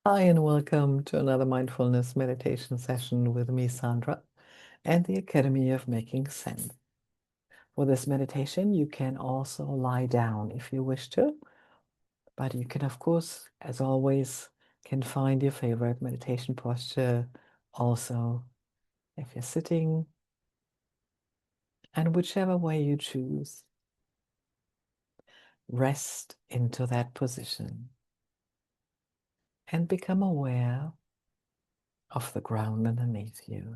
Hi, and welcome to another mindfulness meditation session with me, Sandra, and the Academy of Making Sense. For this meditation, you can also lie down if you wish to, but you can, of course, as always, can find your favorite meditation posture also if you're sitting, and whichever way you choose, rest into that position and become aware of the ground underneath you.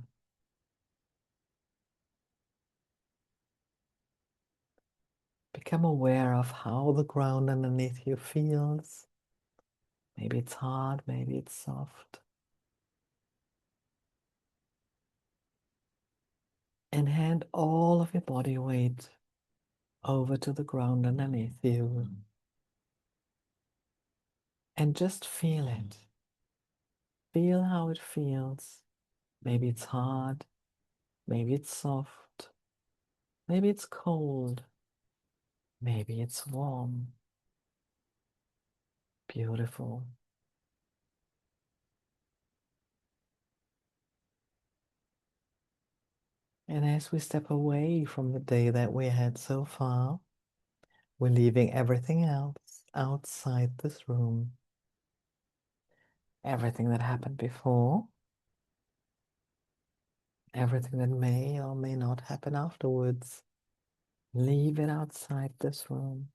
Become aware of how the ground underneath you feels. Maybe it's hard, maybe it's soft. And hand all of your body weight over to the ground underneath you. And just feel it. Feel how it feels. Maybe it's hard, maybe it's soft, maybe it's cold, maybe it's warm. Beautiful. And as we step away from the day that we had so far, we're leaving everything else outside this room. Everything that happened before, everything that may or may not happen afterwards, leave it outside this room.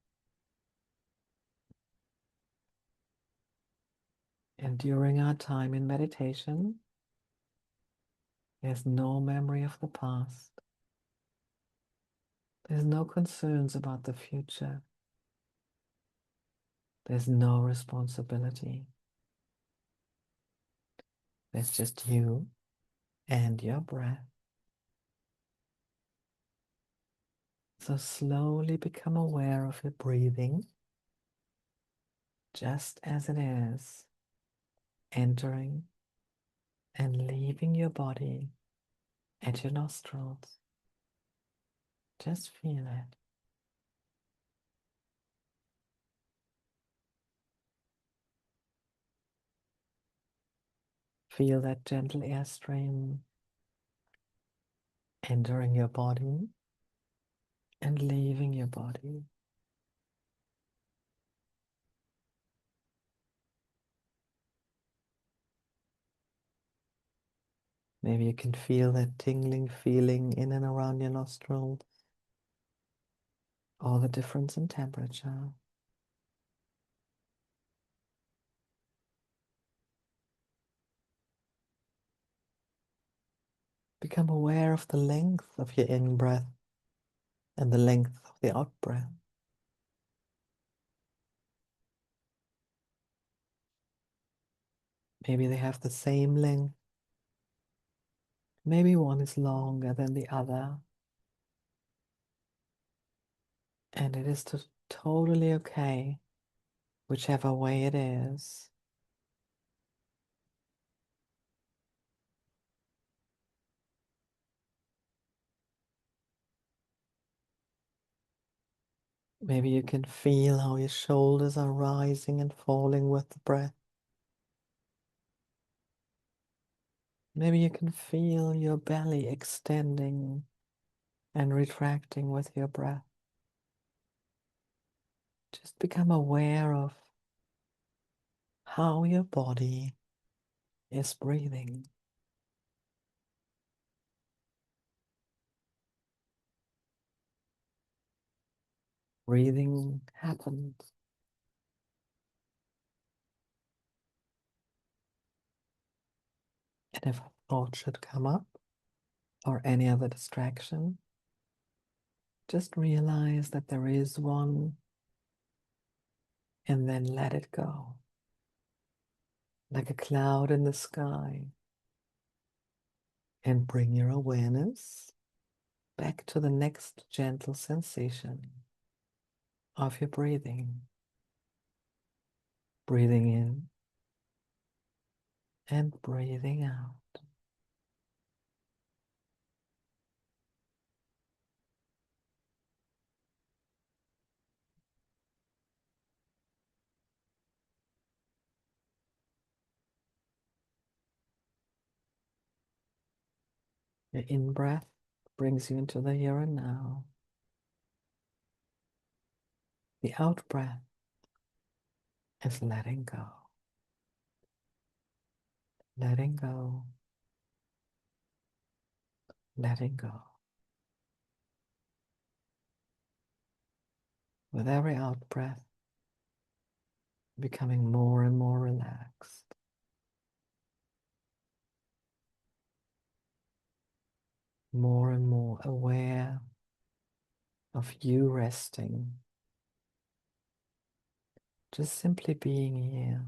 And during our time in meditation, there's no memory of the past. There's no concerns about the future. There's no responsibility. There's just you and your breath. So slowly become aware of your breathing, just as it is, entering and leaving your body at your nostrils. Just feel it. Feel that gentle airstream entering your body and leaving your body. Maybe you can feel that tingling feeling in and around your nostrils, or the difference in temperature. Become aware of the length of your in-breath and the length of the out-breath. Maybe they have the same length. Maybe one is longer than the other. And it is totally okay, whichever way it is. Maybe you can feel how your shoulders are rising and falling with the breath. Maybe you can feel your belly extending and retracting with your breath. Just become aware of how your body is breathing. Breathing happens. And if a thought should come up or any other distraction, just realize that there is one and then let it go. Like a cloud in the sky. And bring your awareness back to the next gentle sensation of your breathing. Breathing in and breathing out. Your in-breath brings you into the here and now. The out-breath is letting go, letting go, letting go. With every out-breath, becoming more and more relaxed, more and more aware of you resting, just simply being here.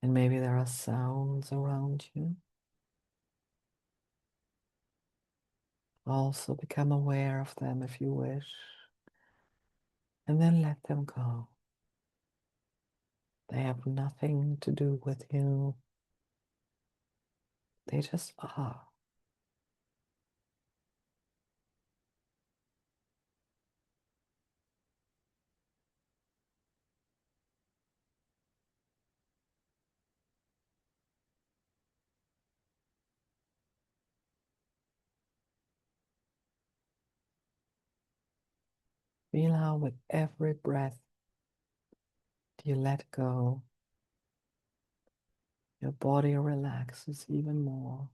And maybe there are sounds around you. Also become aware of them if you wish, and then let them go. They have nothing to do with you. They just are. Feel how with every breath you let go, your body relaxes even more.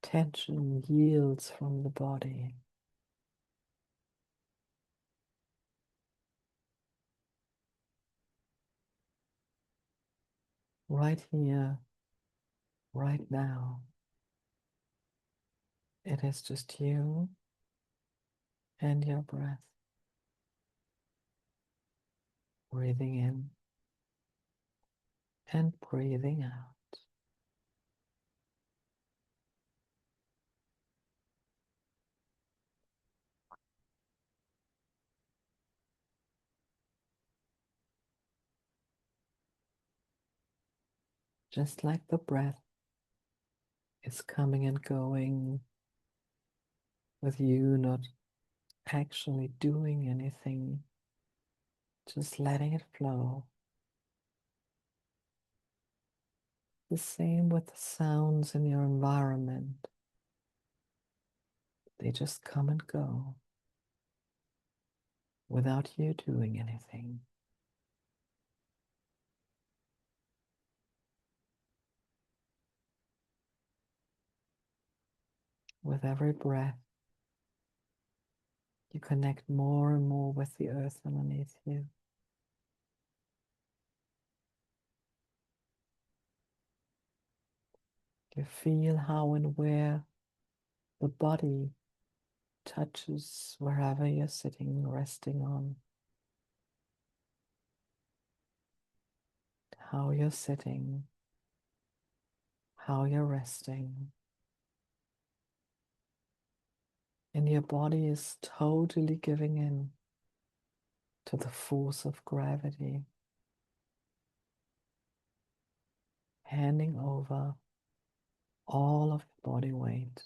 Tension yields from the body. Right here, right now. It is just you and your breath. Breathing in and breathing out. Just like the breath is coming and going with you not actually doing anything, just letting it flow. The same with the sounds in your environment. They just come and go without you doing anything. With every breath, you connect more and more with the earth underneath you. You feel how and where the body touches wherever you're sitting, resting on. How you're sitting, how you're resting. And your body is totally giving in to the force of gravity, handing over all of your body weight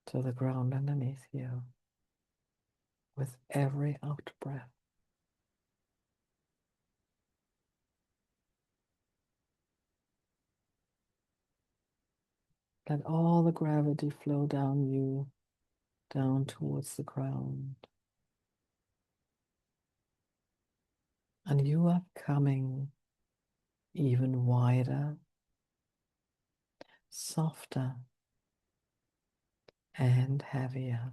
to the ground underneath you with every out breath. Let all the gravity flow down you, down towards the ground. And you are becoming even wider, softer, and heavier.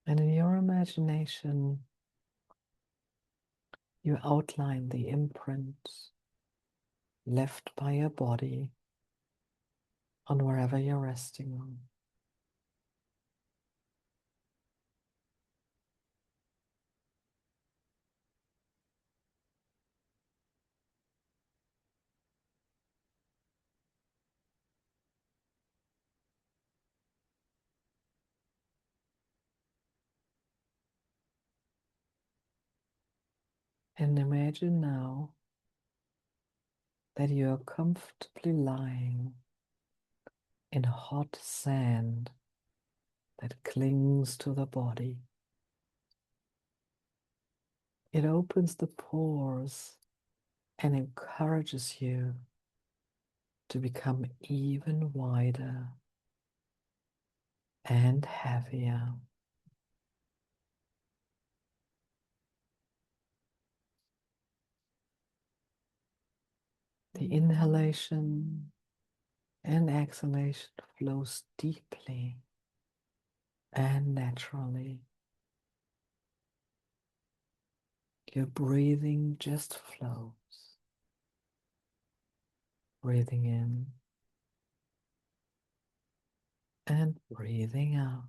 And in your imagination, you outline the imprints left by your body on wherever you're resting on. And imagine now that you're comfortably lying in hot sand that clings to the body. It opens the pores and encourages you to become even wider and heavier. The inhalation and exhalation flows deeply and naturally. Your breathing just flows. Breathing in and breathing out.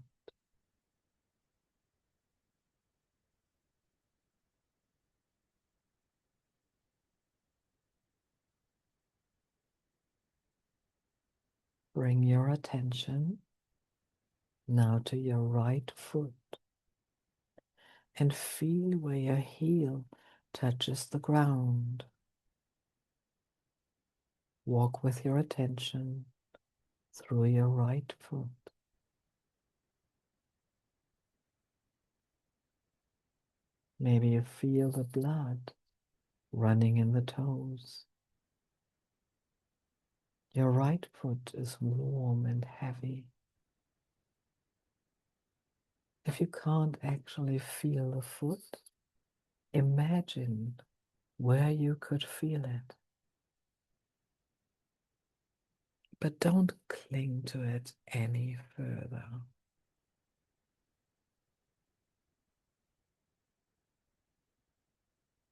Bring your attention now to your right foot and feel where your heel touches the ground. Walk with your attention through your right foot. Maybe you feel the blood running in the toes. Your right foot is warm and heavy. If you can't actually feel the foot, imagine where you could feel it. But don't cling to it any further.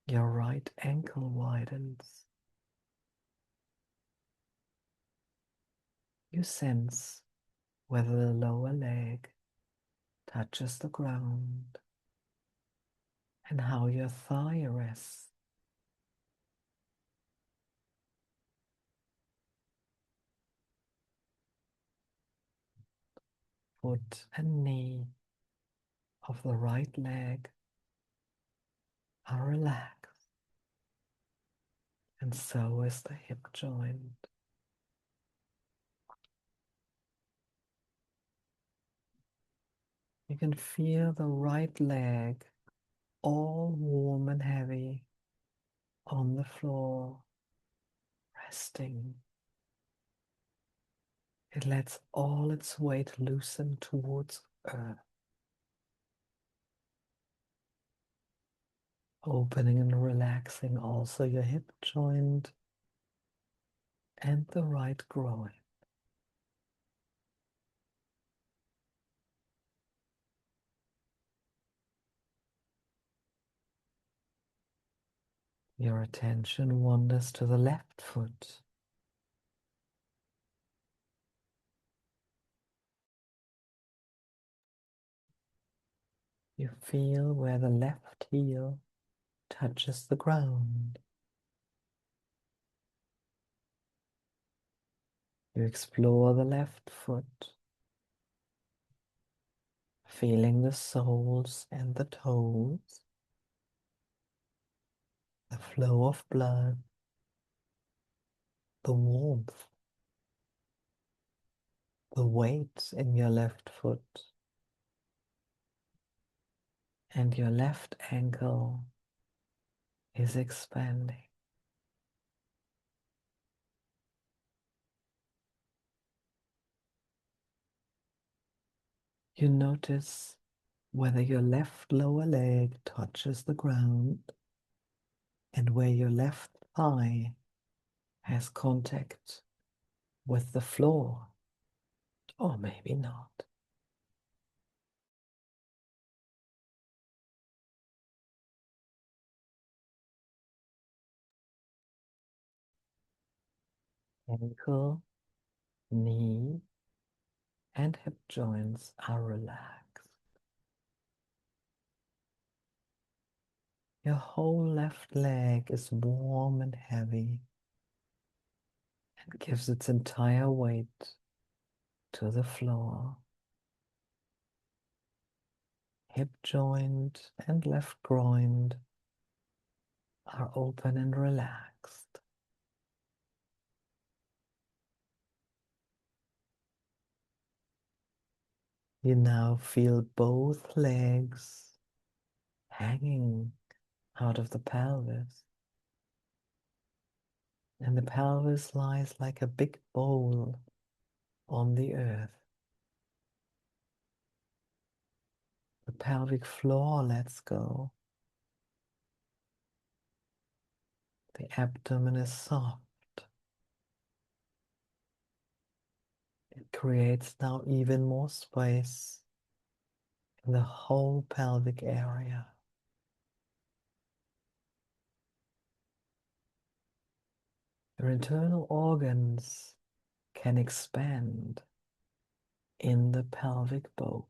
Your right ankle widens. You sense whether the lower leg touches the ground and how your thigh rests. Foot and knee of the right leg are relaxed, and so is the hip joint. You can feel the right leg all warm and heavy on the floor, resting. It lets all its weight loosen towards earth, opening and relaxing also your hip joint and the right groin. Your attention wanders to the left foot. You feel where the left heel touches the ground. You explore the left foot, feeling the soles and the toes, the flow of blood, the warmth, the weight in your left foot, and your left ankle is expanding. You notice whether your left lower leg touches the ground and where your left thigh has contact with the floor, or maybe not. Ankle, knee, and hip joints are relaxed. Your whole left leg is warm and heavy and gives its entire weight to the floor. Hip joint and left groin are open and relaxed. You now feel both legs hanging out of the pelvis. And the pelvis lies like a big bowl on the earth. The pelvic floor lets go. The abdomen is soft. It creates now even more space in the whole pelvic area. Your internal organs can expand in the pelvic bowl.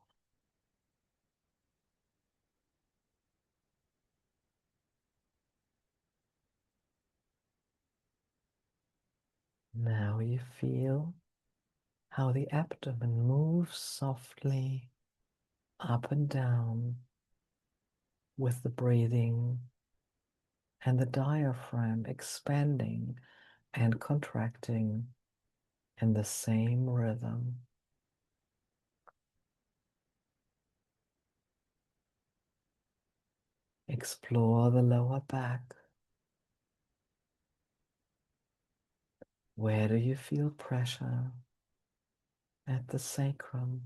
Now you feel how the abdomen moves softly up and down with the breathing and the diaphragm expanding and contracting in the same rhythm. Explore the lower back. Where do you feel pressure? At the sacrum.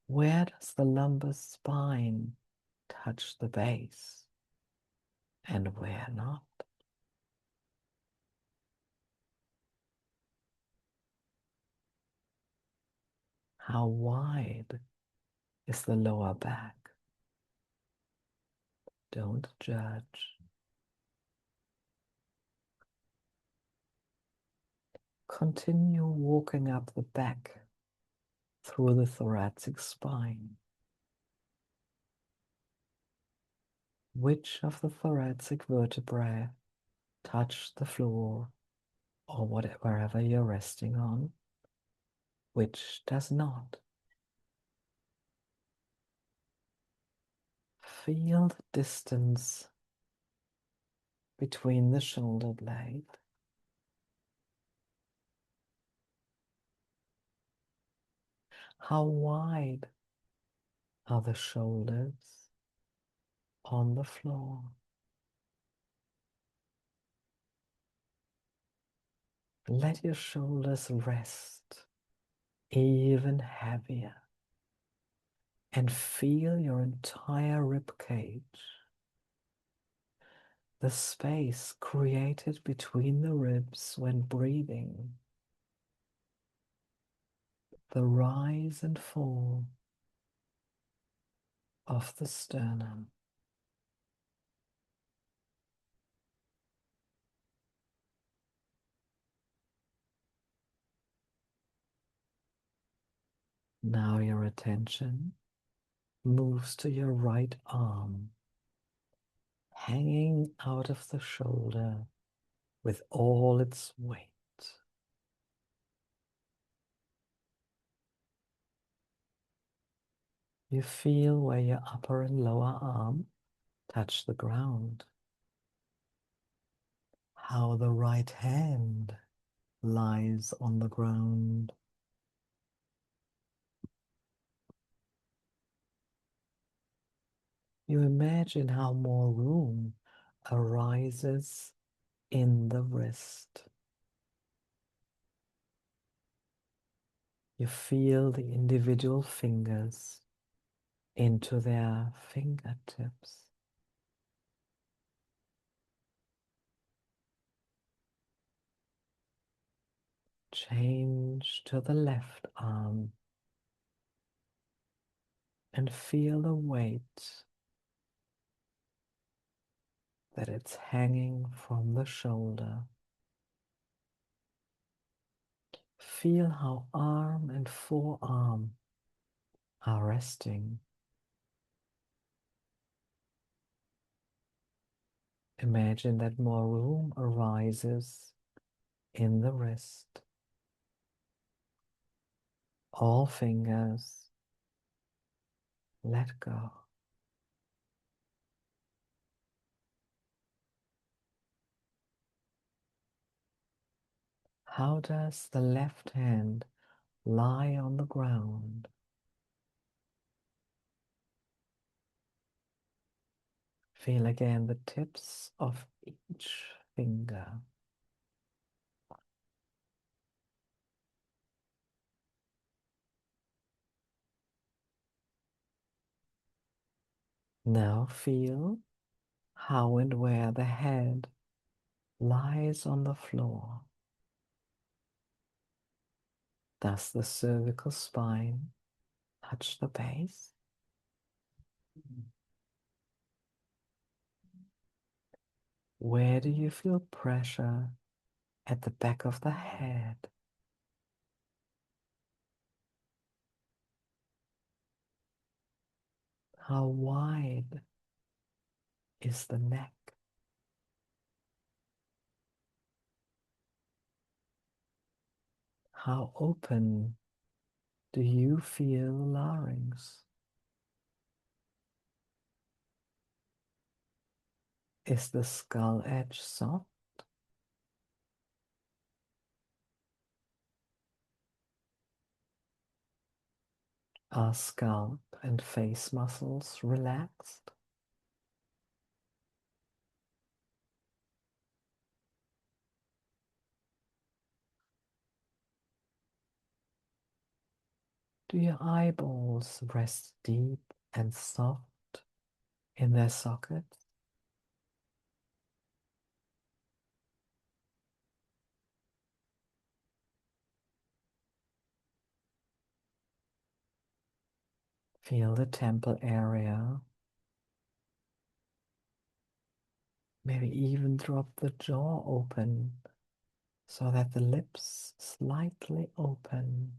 Where does the lumbar spine touch the base? And where not? How wide is the lower back? Don't judge. Continue walking up the back through the thoracic spine. Which of the thoracic vertebrae touch the floor or wherever you're resting on? Which does not? Feel the distance between the shoulder blade. How wide are the shoulders on the floor? Let your shoulders rest even heavier and feel your entire rib cage. The space created between the ribs when breathing. The rise and fall of the sternum. Now your attention moves to your right arm, hanging out of the shoulder with all its weight. You feel where your upper and lower arm touch the ground. How the right hand lies on the ground. You imagine how more room arises in the wrist. You feel the individual fingers into their fingertips. Change to the left arm and feel the weight that it's hanging from the shoulder. Feel how arm and forearm are resting. Imagine that more room arises in the wrist. All fingers let go. How does the left hand lie on the ground? Feel again the tips of each finger. Now feel how and where the head lies on the floor. Does the cervical spine touch the base? Where do you feel pressure at the back of the head? How wide is the neck? How open do you feel the larynx? Is the skull edge soft? Are scalp and face muscles relaxed? Do your eyeballs rest deep and soft in their sockets? Feel the temple area. Maybe even drop the jaw open so that the lips slightly open,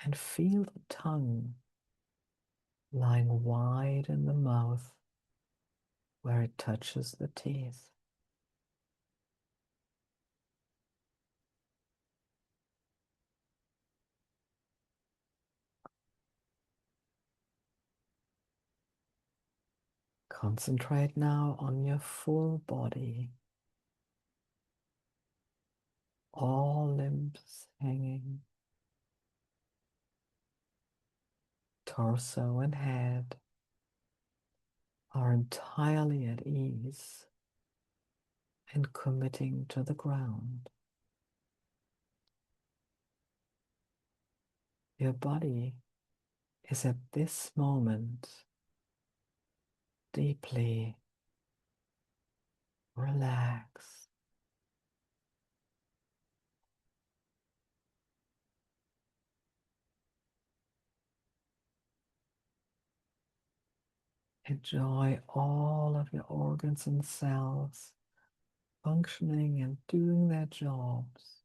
and feel the tongue lying wide in the mouth where it touches the teeth. Concentrate now on your full body, all limbs hanging, torso and head are entirely at ease and committing to the ground. Your body is at this moment deeply relaxed. Enjoy all of your organs and cells functioning and doing their jobs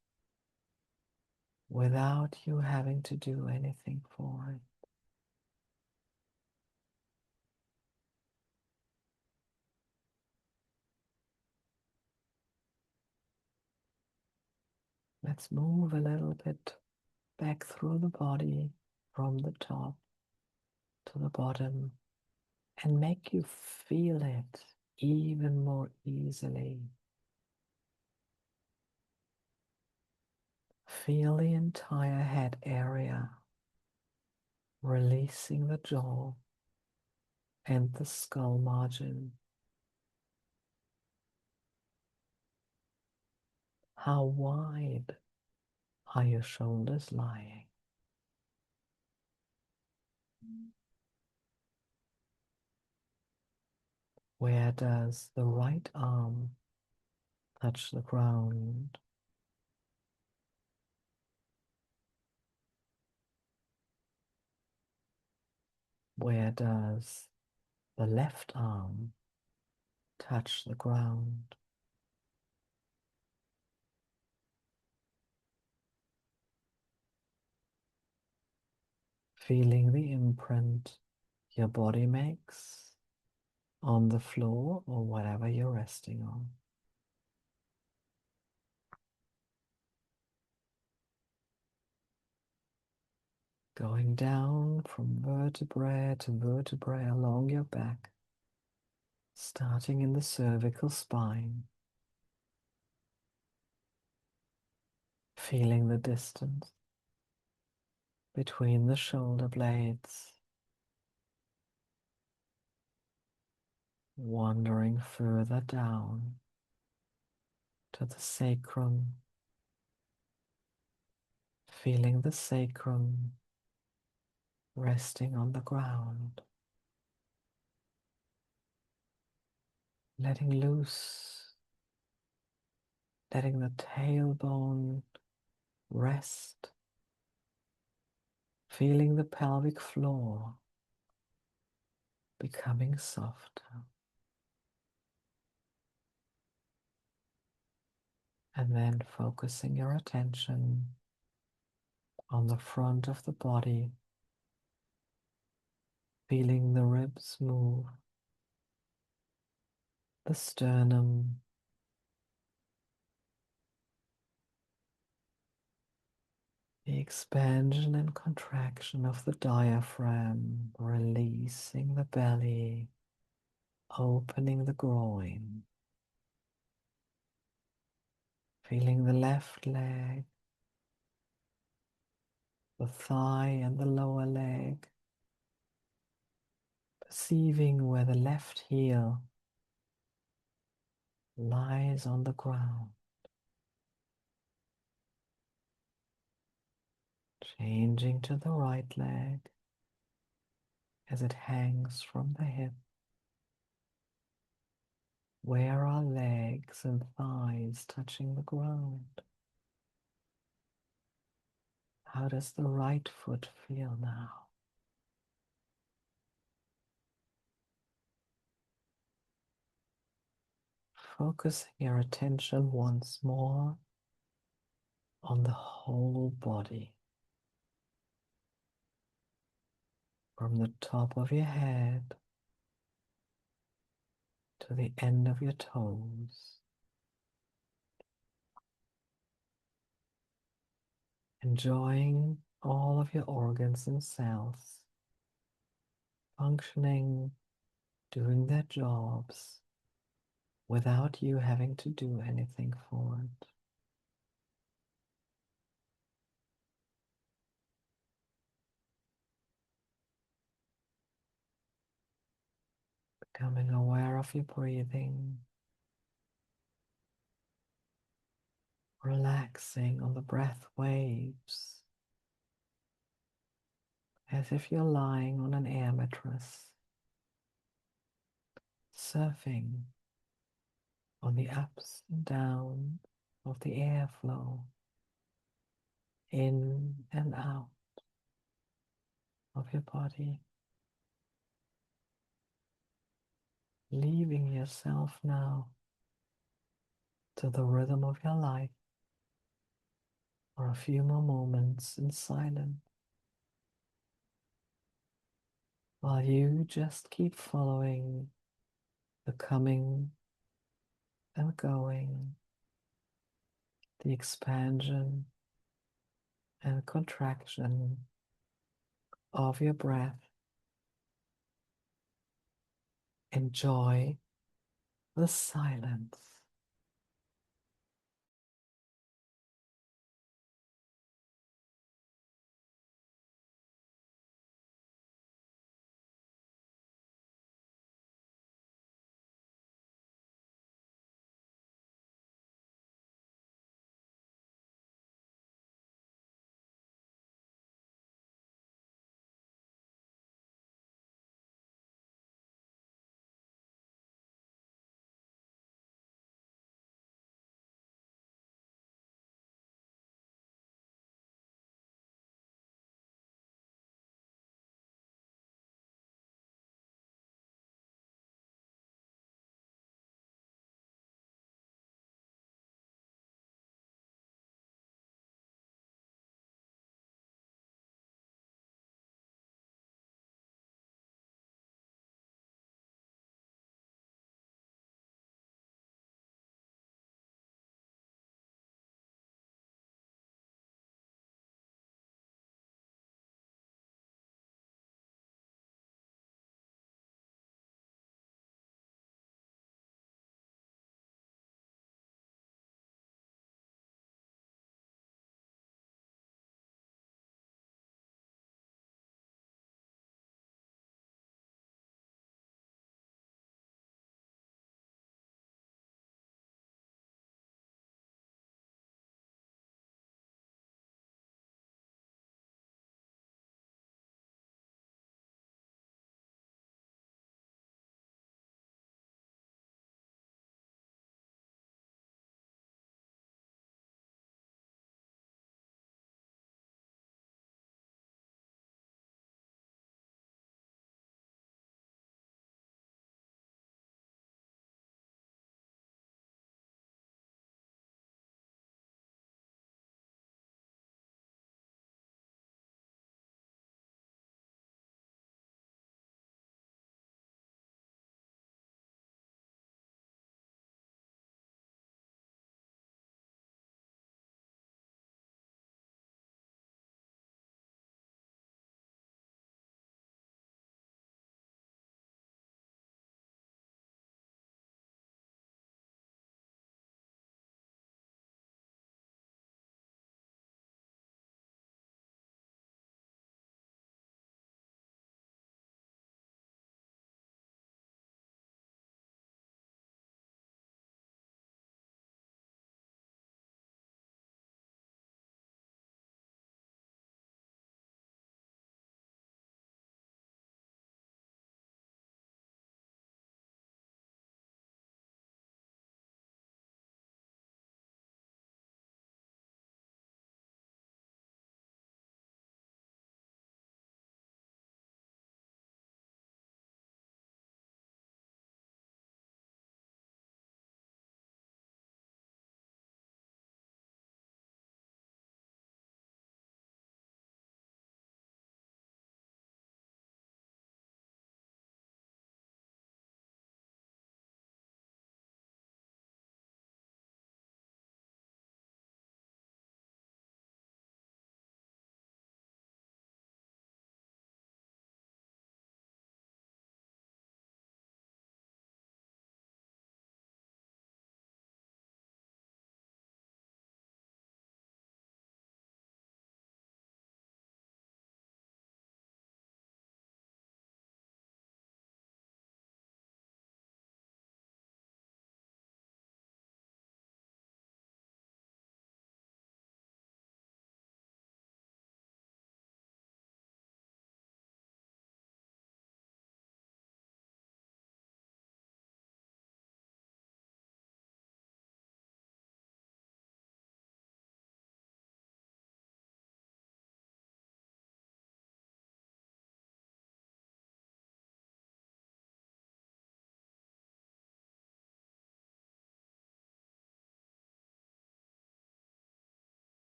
without you having to do anything for it. Let's move a little bit back through the body from the top to the bottom and make you feel it even more easily. Feel the entire head area, releasing the jaw and the skull margin. How wide are your shoulders lying? Where does the right arm touch the ground? Where does the left arm touch the ground? Feeling the imprint your body makes on the floor or whatever you're resting on. Going down from vertebrae to vertebrae along your back, starting in the cervical spine. feeling the distance between the shoulder blades, wandering further down to the sacrum, feeling the sacrum resting on the ground, letting loose, letting the tailbone rest, feeling the pelvic floor becoming softer. And then focusing your attention on the front of the body, feeling the ribs move, the sternum, the expansion and contraction of the diaphragm, releasing the belly, opening the groin, feeling the left leg, the thigh and the lower leg, perceiving where the left heel lies on the ground, changing to the right leg as it hangs from the hip. Where are legs and thighs touching the ground? How does the right foot feel now? Focusing your attention once more on the whole body, from the top of your head to the end of your toes. Enjoying all of your organs and cells functioning, doing their jobs without you having to do anything for it. Becoming aware of your breathing, relaxing on the breath waves, as if you're lying on an air mattress, surfing on the ups and downs of the airflow, in and out of your body, leaving yourself now to the rhythm of your life for a few more moments in silence, while you just keep following the coming and going, the expansion and contraction of your breath. Enjoy the silence.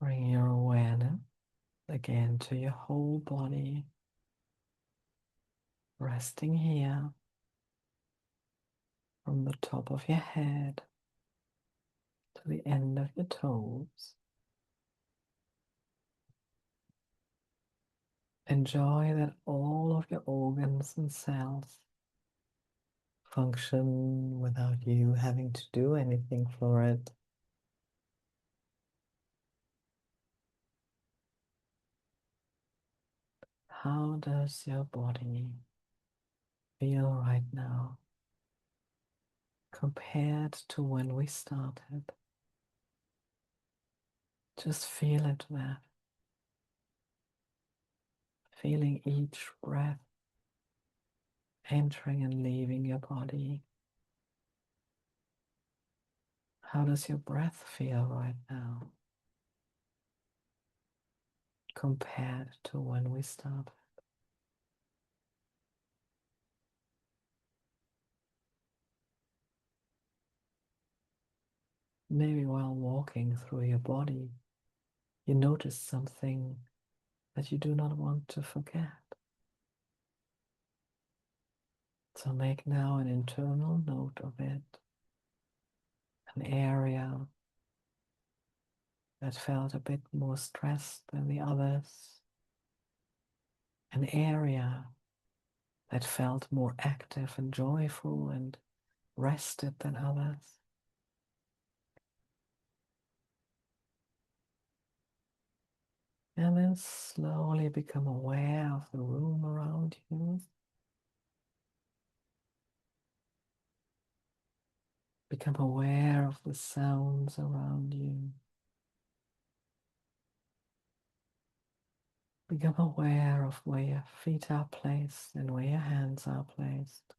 Bring your awareness again to your whole body, resting here from the top of your head to the end of your toes. Enjoy that all of your organs and cells function without you having to do anything for it. How does your body feel right now compared to when we started? Just feel it there. Feeling each breath entering and leaving your body. How does your breath feel right now compared to when we started? Maybe while walking through your body, you notice something that you do not want to forget. So make now an internal note of it, an area that felt a bit more stressed than the others, an area that felt more active and joyful and rested than others. And then slowly become aware of the room around you. Become aware of the sounds around you. Become aware of where your feet are placed and where your hands are placed.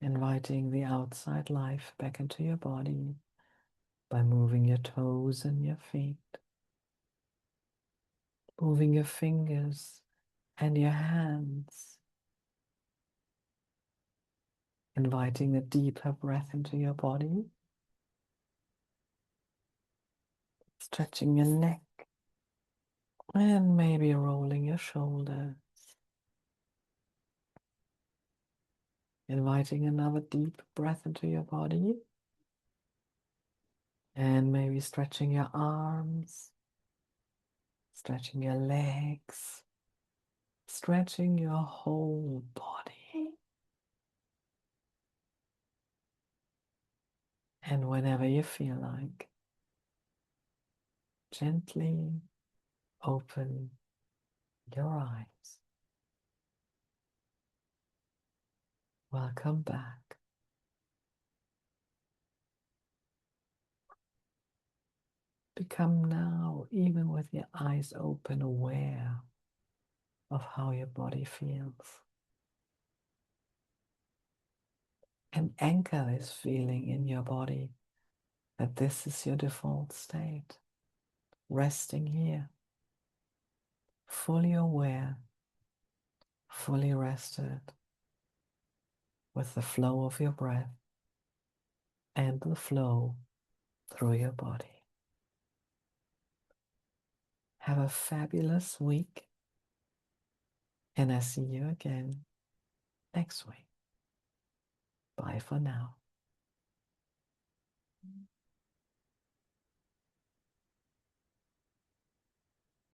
Inviting the outside life back into your body by moving your toes and your feet. Moving your fingers and your hands. Inviting a deeper breath into your body. Stretching your neck and maybe rolling your shoulders. Inviting another deep breath into your body. And maybe stretching your arms, stretching your legs, stretching your whole body. And whenever you feel like, gently open your eyes. Welcome back. Become now, even with your eyes open, aware of how your body feels. And anchor this feeling in your body that this is your default state, resting here, fully aware, fully rested with the flow of your breath and the flow through your body. Have a fabulous week, and I see you again next week. Bye for now.